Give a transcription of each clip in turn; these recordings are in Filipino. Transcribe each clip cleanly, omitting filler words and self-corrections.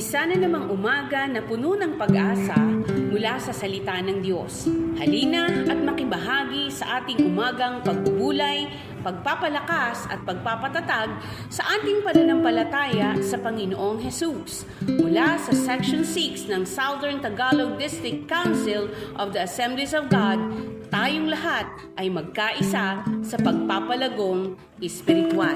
Isa na namang umaga na puno ng pag-asa mula sa salita ng Diyos. Halina at makibahagi sa ating umagang pagbubulay, pagpapalakas at pagpapatatag sa ating pananampalataya sa Panginoong Hesus. Mula sa Section 6 ng Southern Tagalog District Council of the Assemblies of God, tayong lahat ay magkaisa sa pagpapalagong espiritual.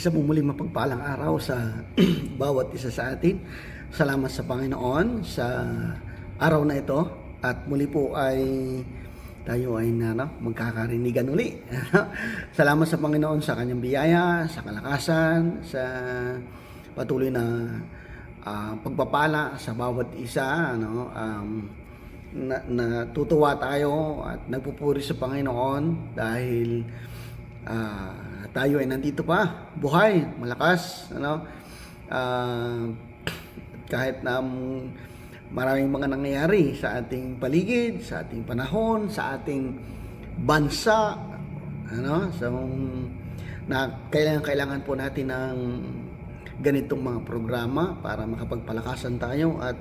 Isa po muling mapagpalang araw sa bawat isa sa atin. Salamat sa Panginoon sa araw na ito at muli po ay tayo ay magkakarinigan uli. Salamat sa Panginoon sa kanyang biyaya, sa kalakasan, sa patuloy na pagpapala sa bawat isa. Natutuwa tayo at nagpupuri sa Panginoon dahil tayo ay nandito pa, buhay, malakas, kahit na maraming mga nangyayari sa ating paligid, sa ating panahon, sa ating bansa, so na kailangan po natin ng ganitong mga programa para makapagpalakasan tayo at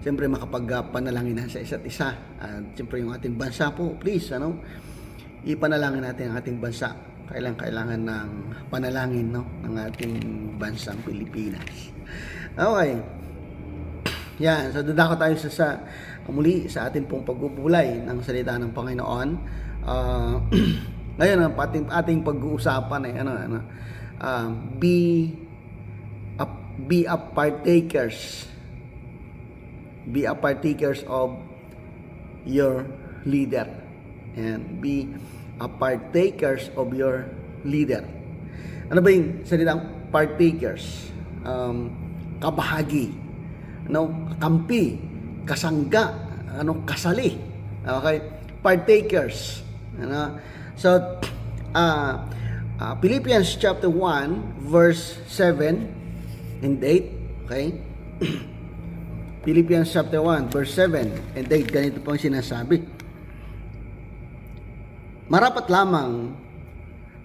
siyempre makapagpanalangin sa isa't isa. At siyempre yung ating bansa po, please, ipanalangin natin ang ating bansa. Kailangan ng panalangin ng ating bansang Pilipinas. Okay. Yan, so dadako tayo muli sa ating pong pagbubulay ng salita ng Panginoon. Ngayon, ating pag-uusapan ay be a partakers. Be a partakers of your leader. And be a partakers of your leader. Ano ba yung salitang partakers? Kabahagi, kampi, kasangga, kasali. Okay? Partakers. So, Philippians chapter 1 verse 7 and 8. Okay? Philippians chapter 1 verse 7 and 8. Ganito pong sinasabi. Marapat lamang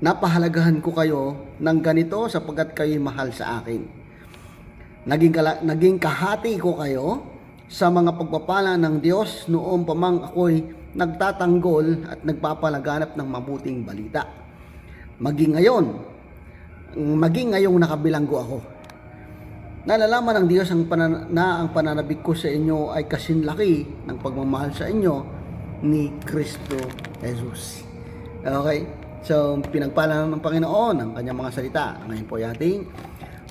napahalagahan ko kayo ng ganito sapagkat kayo'y mahal sa akin. Naging kahati ko kayo sa mga pagpapala ng Diyos noong pamang ako'y nagtatanggol at nagpapalaganap ng mabuting balita. Maging ngayong nakabilanggo ako. Nalalaman ng Diyos na ang pananabik ko sa inyo ay kasinlaki ng pagmamahal sa inyo ni Kristo Jesus. Okay? So, pinagpala ng Panginoon ang kanyang mga salita. Ngayon po ating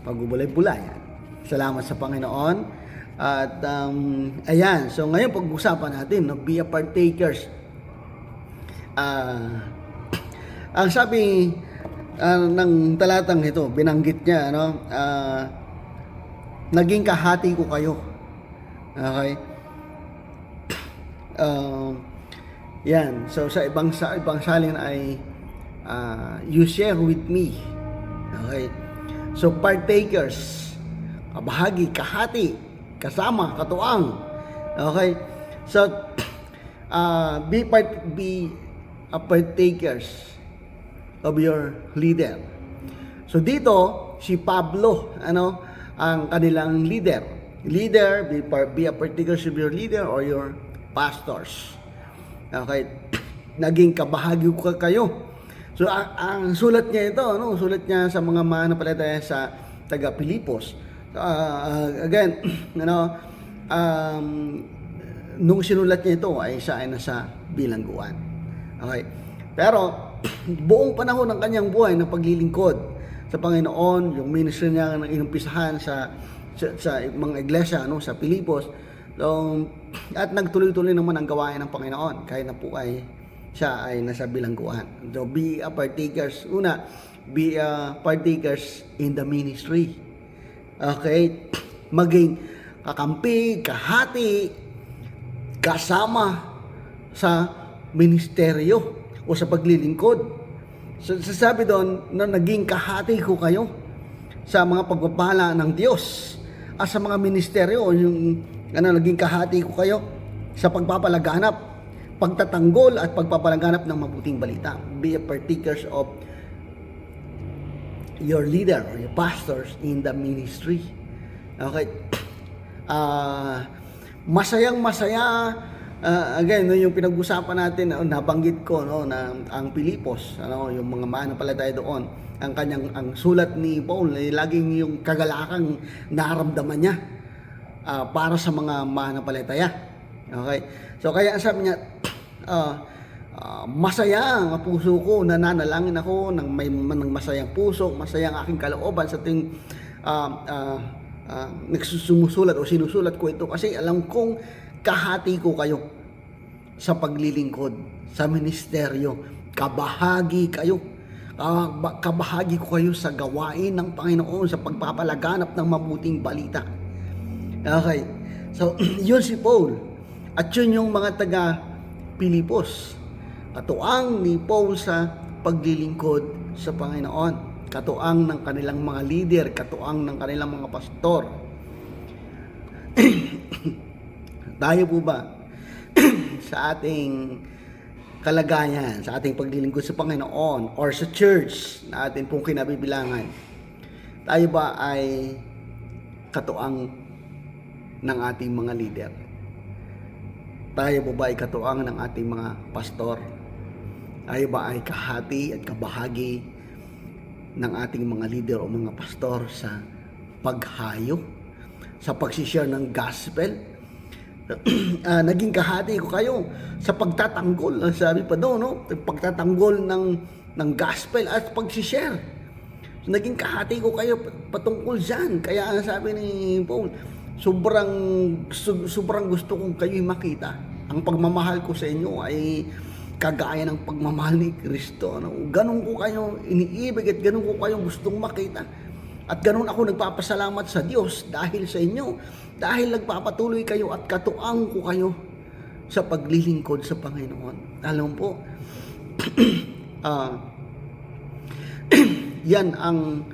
pagbubulay-bulay. Salamat sa Panginoon. At ayan, so ngayon pag-usapan natin, be a partakers. Ang sabi ng talatang ito, binanggit niya, naging kahati ko kayo. Okay? Yan. So sa ibang salin ay you share with me. Okay? So partakers, kabahagi, kahati, kasama, katuwang. Okay? So be a partakers of your leader. So dito si Pablo, ang kanilang leader. Be a partakers of your leader or your pastors. Okay, naging kabahagi ko kayo. So ang sulat niya ito, sulat niya sa mga mananampalataya sa taga Pilipos. Again, nung sinulat niya ito ay siya ay nasa bilangguan. Okay. Pero buong panahon ng kanyang buhay na paglilingkod sa Panginoon, yung ministry niya na inumpisahan sa mga iglesia sa Pilipos. So, at nagtuloy-tuloy naman ang gawain ng Panginoon kahit na po siya ay nasa bilangguan. So, be a partakers. Una, be a partakers in the ministry. Okay? Maging kakampi, kahati, kasama sa ministeryo o sa paglilingkod. So, sasabi doon na naging kahati ko kayo sa mga pagpapala ng Diyos at sa mga ministeryo, yung naging kahati ko kayo sa pagpapalaganap, pagtatanggol at pagpapalaganap ng mabuting balita. Be a partakers of your leader or your pastors in the ministry. Okay. Masayang-masaya. Again, no, yung pinag-usapan natin, nabanggit ko, no, na ang Pilipos, yung mga mananampalataya doon, ang sulat ni Paul, laging yung kagalakang naramdaman niya para sa mga mananampalataya. Okay? So kaya sabi niya, masaya ang puso ko, nananalangin ako ng masayang puso, masaya ang aking kalooban sa tuwing nagsusumusulat o sinusulat ko ito kasi alam kong kahati ko kayo sa paglilingkod, sa ministeryo, kabahagi kayo ko sa gawain ng Panginoon, sa pagpapalaganap ng mabuting balita. Okay, so yun si Paul at yun yung mga taga Pilipos, katuang ni Paul sa paglilingkod sa Panginoon, katuang ng kanilang mga leader, katuang ng kanilang mga pastor. Tayo po ba sa ating kalagayan, sa ating paglilingkod sa Panginoon or sa church na atin pong kinabibilangan, tayo ba ay katuang ng ating mga leader? Tayo po ba ay katuang ng ating mga pastor? Tayo ba ay kahati at kabahagi ng ating mga leader o mga pastor sa paghayo, sa pagsishare ng gospel? Naging kahati ko kayo sa pagtatanggol, sabi pa doon, no? Pagtatanggol ng gospel at pagsishare. So, naging kahati ko kayo patungkol dyan. Kaya sabi ni Paul, sobrang gusto kong kayo'y makita. Ang pagmamahal ko sa inyo ay kagaya ng pagmamahal ni Kristo. Ano? Ganun ko kayo iniibig at ganun ko kayo gustong makita. At ganun ako nagpapasalamat sa Diyos dahil sa inyo. Dahil nagpapatuloy kayo at katuang ko kayo sa paglilingkod sa Panginoon. Alam po, yan ang,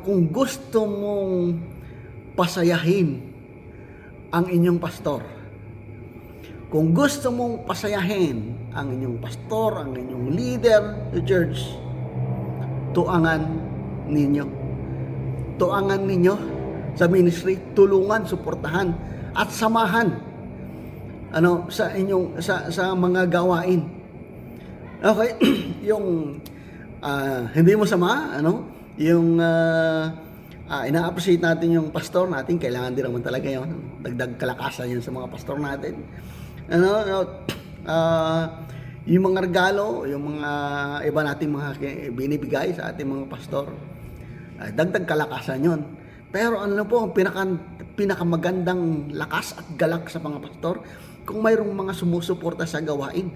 kung gusto mong pasayahin ang inyong pastor, kung gusto mong pasayahin ang inyong pastor, ang inyong leader sa church, tuangan ninyo sa ministry, tulungan, suportahan at samahan sa inyong sa mga gawain. Okay, yung hindi mo sama, yung ina-appreciate natin yung pastor natin, kailangan din naman talaga yun. Dagdag kalakasan yun sa mga pastor natin. Yung mga regalo, yung mga iba nating mga binibigay sa ating mga pastor, dagdag kalakasan yun. Pero po, ang pinakamagandang lakas at galak sa mga pastor, kung mayroong mga sumusuporta sa gawain.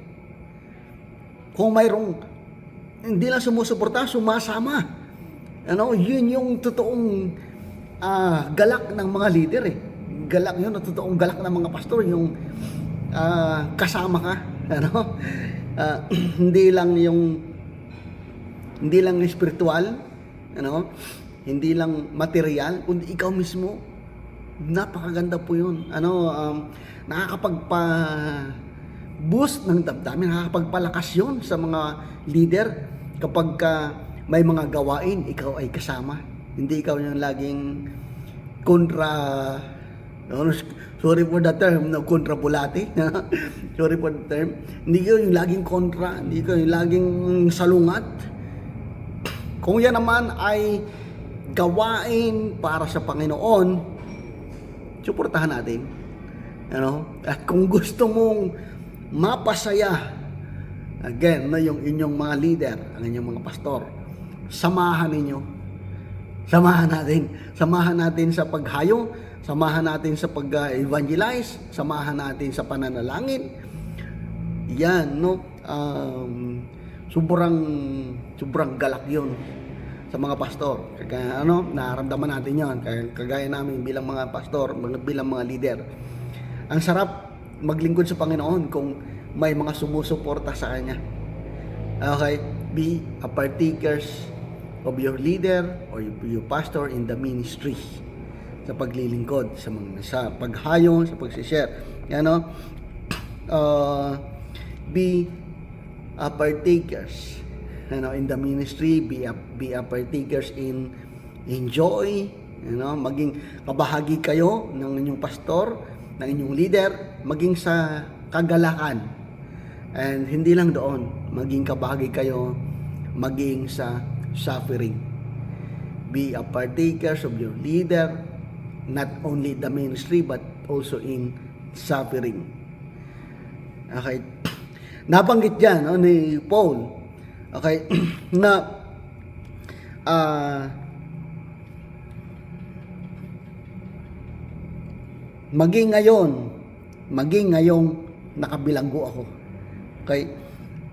Kung mayroong hindi lang sumusuporta, sumasama. Yun yung totoong galak ng mga leader eh. Galak yun, totoong galak ng mga pastor, yung kasama ka, hindi lang spiritual, hindi lang material, kundi ikaw mismo. Napakaganda po yun. Nakakapagpa-boost ng damdamin, nakakapagpalakas yun sa mga leader kapag may mga gawain, ikaw ay kasama. Hindi ikaw yung laging kontra, sorry for the term, kontra bulati. Sorry for the term. Hindi ikaw yung laging kontra, hindi ikaw yung laging salungat. Kung yan naman ay gawain para sa Panginoon, suportahan natin. At kung gusto mong mapasaya, again, yung inyong mga leader, ang inyong mga pastor, samahan ninyo. Samahan natin sa paghayo, samahan natin sa pag-evangelize, samahan natin sa pananalangin. Yan, sobrang galak yun sa mga pastor. Kaya nararamdaman natin yan. Kagaya namin bilang mga pastor, bilang mga leader. Ang sarap maglingkod sa Panginoon kung may mga sumusuporta sa Kanya. Okay? Be a partakers of your leader or your pastor in the ministry, sa paglilingkod, sa paghayo, sa pagsishare. Be a partakers in the ministry, be a partakers in joy, maging kabahagi kayo ng inyong pastor, ng inyong leader, maging sa kagalakan. And hindi lang doon, maging kabahagi kayo, maging sa suffering. Be a partakers of your leader, not only the ministry, but also in suffering. Okay. Nabanggit dyan ni Paul, okay, na maging ngayong nakabilanggo ako. Okay?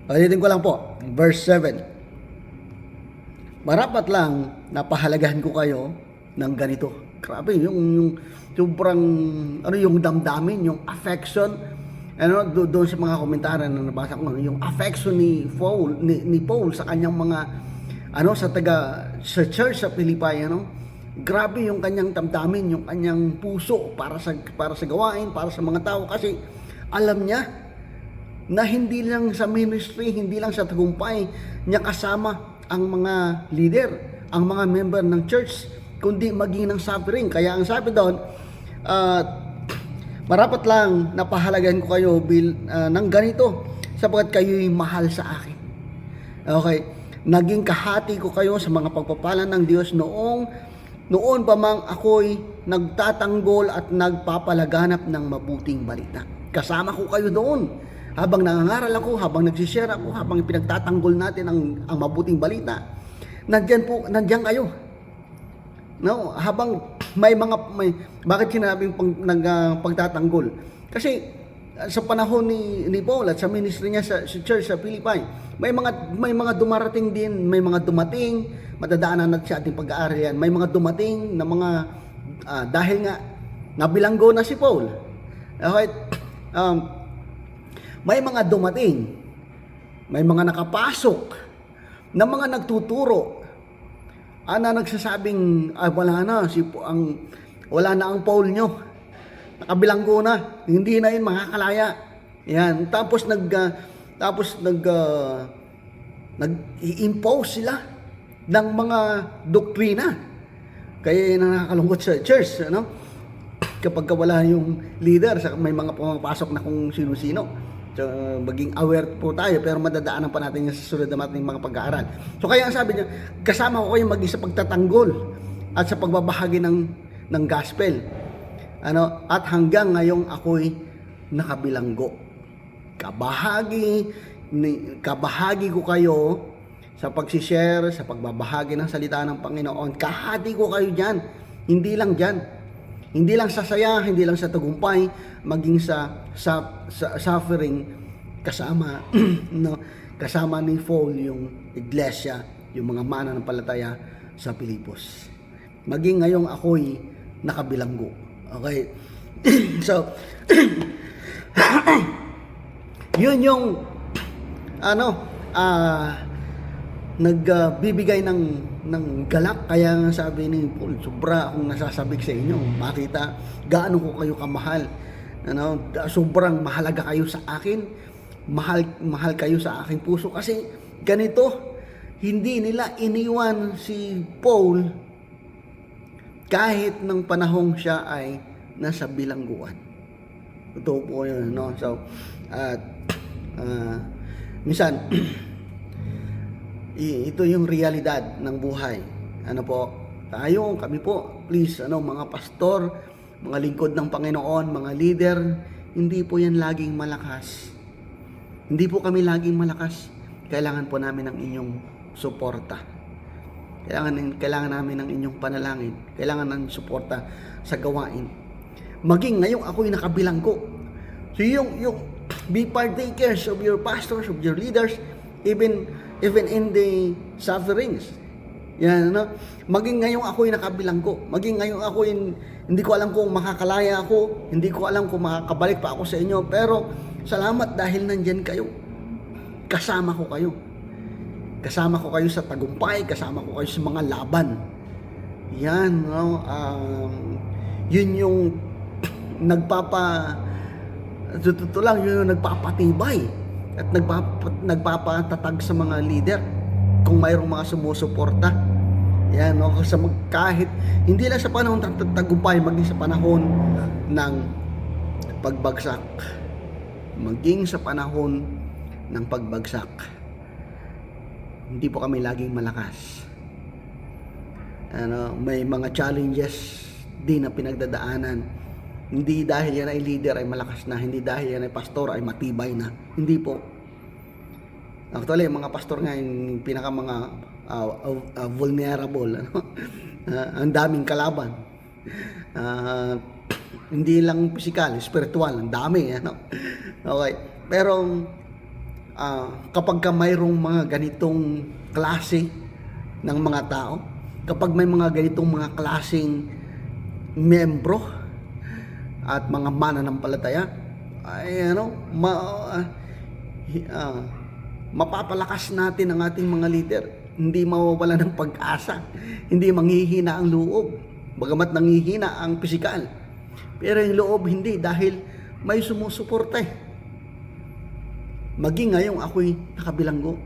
Ulitin ko lang po, verse 7. Marapat lang napahalagahan ko kayo ng ganito. Grabe, yung sobrang, yung damdamin, yung affection, doon sa mga komentaryo na nabasa ko, yung affection ni Paul sa kanyang mga, sa church sa Philippi, grabe yung kanyang damdamin, yung kanyang puso para sa gawain, para sa mga tao, kasi alam niya na hindi lang sa ministry, hindi lang sa tagumpay niya kasama ang mga leader, ang mga member ng church, kundi maging ng suffering. Kaya ang sabi doon, marapat lang napahalagahan ko kayo ng ganito, sapagkat kayo'y mahal sa akin. Okay, naging kahati ko kayo sa mga pagpapala ng Diyos noon pa mang ako'y nagtatanggol at nagpapalaganap ng mabuting balita. Kasama ko kayo doon. Habang nangangaral ako, habang nagsishare ako, habang pinagtatanggol natin ang mabuting balita, nandiyan kayo. Habang bakit sinabing pagtatanggol? Kasi sa panahon ni Paul at sa ministry niya sa church sa Philippi, may mga dumarating din, may mga dumating, matadaanan natin sa ating pag-aaral yan. May mga dumating na mga dahil nga nabilanggo na si Paul. Okay? May mga dumating, may mga nakapasok na mga nagtuturo na nagsasabing wala na ang Paul nyo, nakabilanggo na, hindi na yun makakalaya. Yan, tapos nag-impose sila ng mga doktrina. Kaya yun ang nakakalungkot sa church, kapag wala yung leader, may mga pumapasok na kung sino-sino. So, maging aware po tayo, pero madadaanan pa natin yung susunod na ating mga pag-aaral. So kaya ang sabi niya, kasama ko kayo maging sa pagtatanggol at sa pagbabahagi ng gospel. At hanggang ngayong ako'y nakabilanggo. Kabahagi ko kayo sa pagsishare, sa pagbabahagi ng salita ng Panginoon. Kahati ko kayo dyan. Hindi lang dyan. Hindi lang sa saya, hindi lang sa tagumpay, maging sa suffering, kasama ni Paul yung iglesia, yung mga mananampalataya sa Pilipos. Maging ngayong ako'y nakabilanggo. Okay? So, yun yung nagbibigay ng galak. Kaya nga sabi ni Paul, sobra akong nasasabik sa inyo, makita gaano ko kayo kamahal. Sobrang mahalaga kayo sa akin, mahal kayo sa aking puso, kasi ganito, hindi nila iniwan si Paul kahit ng panahong siya ay nasa bilangguan. Totoo po yun, So, minsan ito yung realidad ng buhay. Kami po, please, mga pastor, mga lingkod ng Panginoon, mga leader, hindi po yan laging malakas. Hindi po kami laging malakas. Kailangan po namin ng inyong suporta. Kailangan namin ng inyong panalangin. Kailangan ng suporta sa gawain. Maging ngayong ako'y nakabilanggo. So yung be partakers of your pastors, of your leaders, even in the sufferings. Yan, maging ngayong ako'y nakabilanggo. Maging ngayong ako'y hindi ko alam kung makakalaya ako, hindi ko alam kung makakabalik pa ako sa inyo, pero salamat dahil nandyan kayo. Kasama ko kayo. kasama ko kayo sa tagumpay, kasama ko kayo sa mga laban. Yan, no? Yun yung totoo lang, yun yung nagpapatibay at nagpapatatag sa mga leader kung mayroong mga sumusuporta. Yan, no? Kahit hindi lang sa panahon ng tagumpay, maging sa panahon ng pagbagsak. Maging sa panahon ng pagbagsak. Hindi po kami laging malakas. May mga challenges din na pinagdadaanan. Hindi dahil yan ay leader ay malakas na, hindi dahil yan ay pastor ay matibay na. Hindi po. Actually, mga pastor nga yung pinaka mga vulnerable. Ang daming kalaban. Hindi lang physical, spiritual, ang dami. Okay. Pero kapag mayroong mga ganitong klase ng mga tao, kapag may mga ganitong mga klaseng membro at mga mananampalataya, ay mapapalakas natin ang ating mga leader. Hindi mawawala ng pag-asa, hindi manghihina ang loob, bagamat nanghihina ang pisikal. Pero yung loob hindi, dahil may sumusuporta Maging ngayong ako'y nakabilanggo.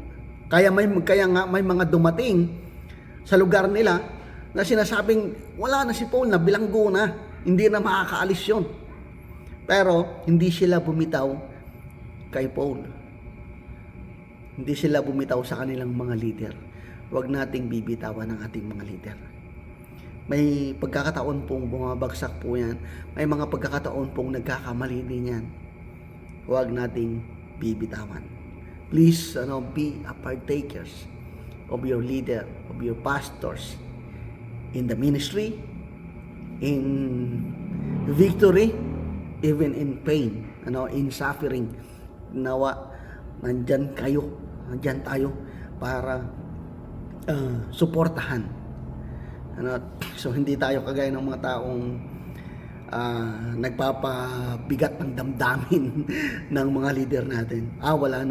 Kaya nga may mga dumating sa lugar nila na sinasabing wala na si Paul, na bilanggo na, hindi na makakaalis yun. Pero hindi sila bumitaw kay Paul. Hindi sila bumitaw sa kanilang mga leader. Huwag nating bibitawan ang ating mga leader. May pagkakataon pong bumabagsak po yan. May mga pagkakataon pong nagkakamali din yan. Huwag nating bibitawan. Please, be a partakers of your leader, of your pastors in the ministry, in victory, even in pain, in suffering. Nawa, nandyan tayo para suportahan. So hindi tayo kagaya ng mga taong nagpapabigat ng damdamin ng mga leader natin. Wala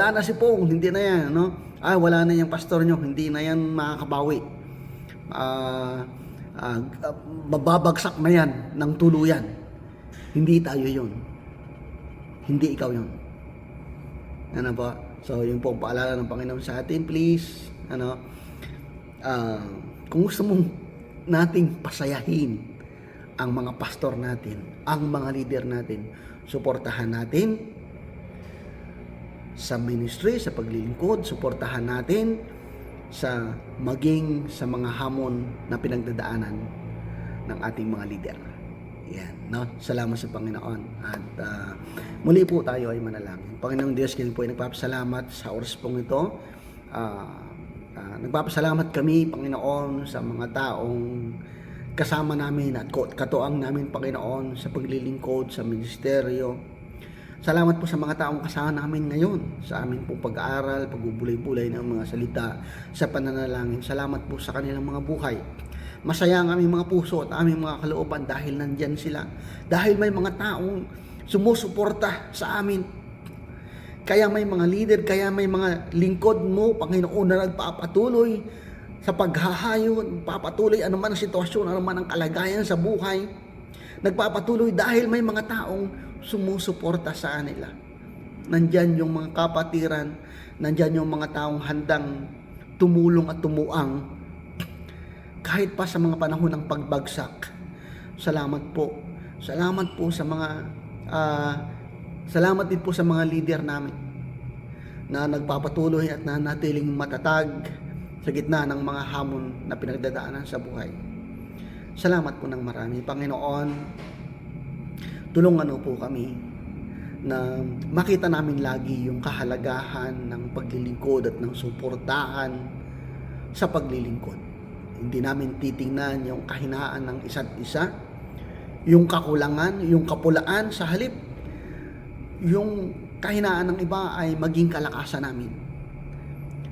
na si Paul, hindi na yan, wala na yung pastor nyo, hindi na yan makakabawi. Mababagsak na yan ng tuluyan. Hindi tayo yun. Hindi ikaw yun. So yun po ang paalala ng Panginoon sa atin. Please, kung gusto mong nating pasayahin ang mga pastor natin, ang mga leader natin, suportahan natin sa ministry, sa paglilingkod, suportahan natin sa maging sa mga hamon na pinagdadaanan ng ating mga leader. Yan, salamat sa Panginoon. At muli po tayo ay manalangin. Panginoong Diyos, kami po ay nagpapasalamat sa oras pong ito. Nagpapasalamat kami, Panginoon, sa mga taong kasama namin at katuang namin, Panginoon, sa paglilingkod, sa ministeryo. Salamat po sa mga taong kasama namin ngayon sa aming pong pag-aaral, pagbubulay-bulay ng mga salita, sa pananalangin. Salamat po sa kanilang mga buhay. Masaya ang aming mga puso at aming mga kalooban dahil nandyan sila. Dahil may mga taong sumusuporta sa amin. Kaya may mga leader, kaya may mga lingkod mo, Panginoon, na nagpapatuloy sa paghahayon, papatuloy anuman ang sitwasyon, anuman ang kalagayan sa buhay. Nagpapatuloy dahil may mga taong sumusuporta sa kanila. Nandyan yung mga kapatiran, nandyan yung mga taong handang tumulong at tumuang kahit pa sa mga panahon ng pagbagsak. Salamat po. Salamat po sa mga salamat din po sa mga leader namin na nagpapatuloy at nanatiling matatag sa gitna ng mga hamon na pinagdadaanan sa buhay. Salamat po ng marami. Panginoon, tulungan po kami na makita namin lagi yung kahalagahan ng paglilingkod at ng suportahan sa paglilingkod. Hindi namin titingnan yung kahinaan ng isa't isa, yung kakulangan, yung kapulaan, sa halip yung kahinaan ng iba ay maging kalakasan namin.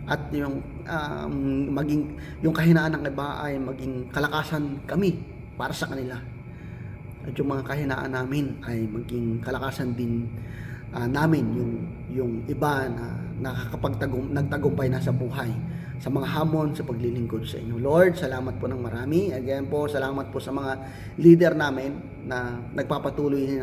At yung yung kahinaan ng iba ay maging kalakasan kami para sa kanila. At yung mga kahinaan namin ay maging kalakasan din namin yung iba na nagtagumpay na sa buhay, sa mga hamon, sa paglilingkod sa inyo. Lord, salamat po ng marami. Again po, salamat po sa mga leader namin na nagpapatuloy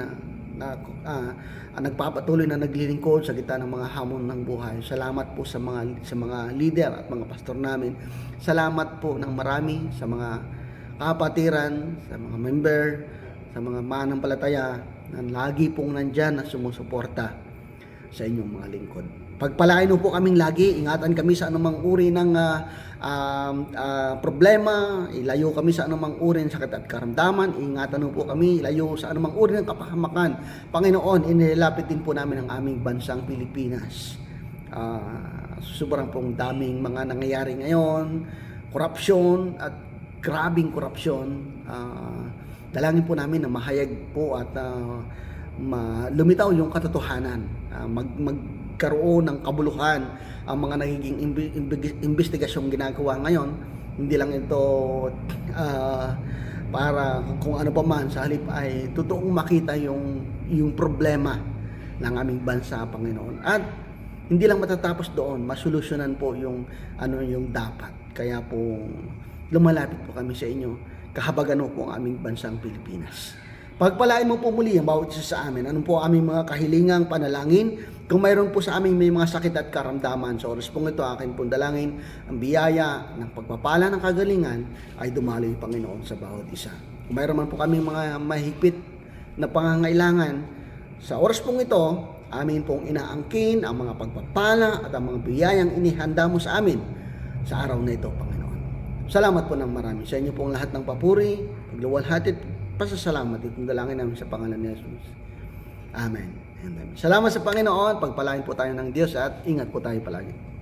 na naglilingkod sa gitna ng mga hamon ng buhay. Salamat po sa mga leader at mga pastor namin. Salamat po ng marami sa mga kapatiran, sa mga member, sa mga manampalataya na lagi pong nandyan na sumusuporta sa inyong mga lingkod. Pagpalain po kaming lagi, ingatan kami sa anumang uri ng problema, ilayo kami sa anumang uri ng sakit at karamdaman, ingatan po kami, ilayo sa anumang uri ng kapahamakan. Panginoon, inilapit din po namin ang aming bansang Pilipinas. Sobrang pong daming mga nangyayari ngayon, korupsyon at grabing korupsyon. Dalangin po namin na mahayag po at lumitaw yung katotohanan, magkaroon ng kabuluhan ang mga nagiging investigasyong ginagawa ngayon. Hindi lang ito para kung ano pa man, sa halip ay totoong makita yung problema ng aming bansa, Panginoon. At hindi lang matatapos doon, masolusyonan po yung dapat. Kaya po lumalapit po kami sa inyo, kahabagan po ang aming bansang Pilipinas. Pagpalain mo po muli ang bawat isa sa amin. Ano po ang aming mga kahilingang panalangin? Kung mayroon po sa amin may mga sakit at karamdaman, sa oras pong ito, akin pong dalangin, ang biyaya ng pagpapala ng kagalingan ay dumaloy, Panginoon, sa bawat isa. Kung mayroon man po kami mga mahigpit na pangangailangan, sa oras pong ito, amin pong inaangkin ang mga pagpapala at ang mga biyayang inihanda mo sa amin sa araw na ito, Panginoon. Salamat po ng marami sa inyo pong lahat ng papuri, pagluwalhati, pasasalamat. Itong dalangin namin sa pangalan ni Jesus. Amen. Amen. Salamat sa Panginoon. Pagpalain po tayo ng Diyos at ingat po tayo palagi.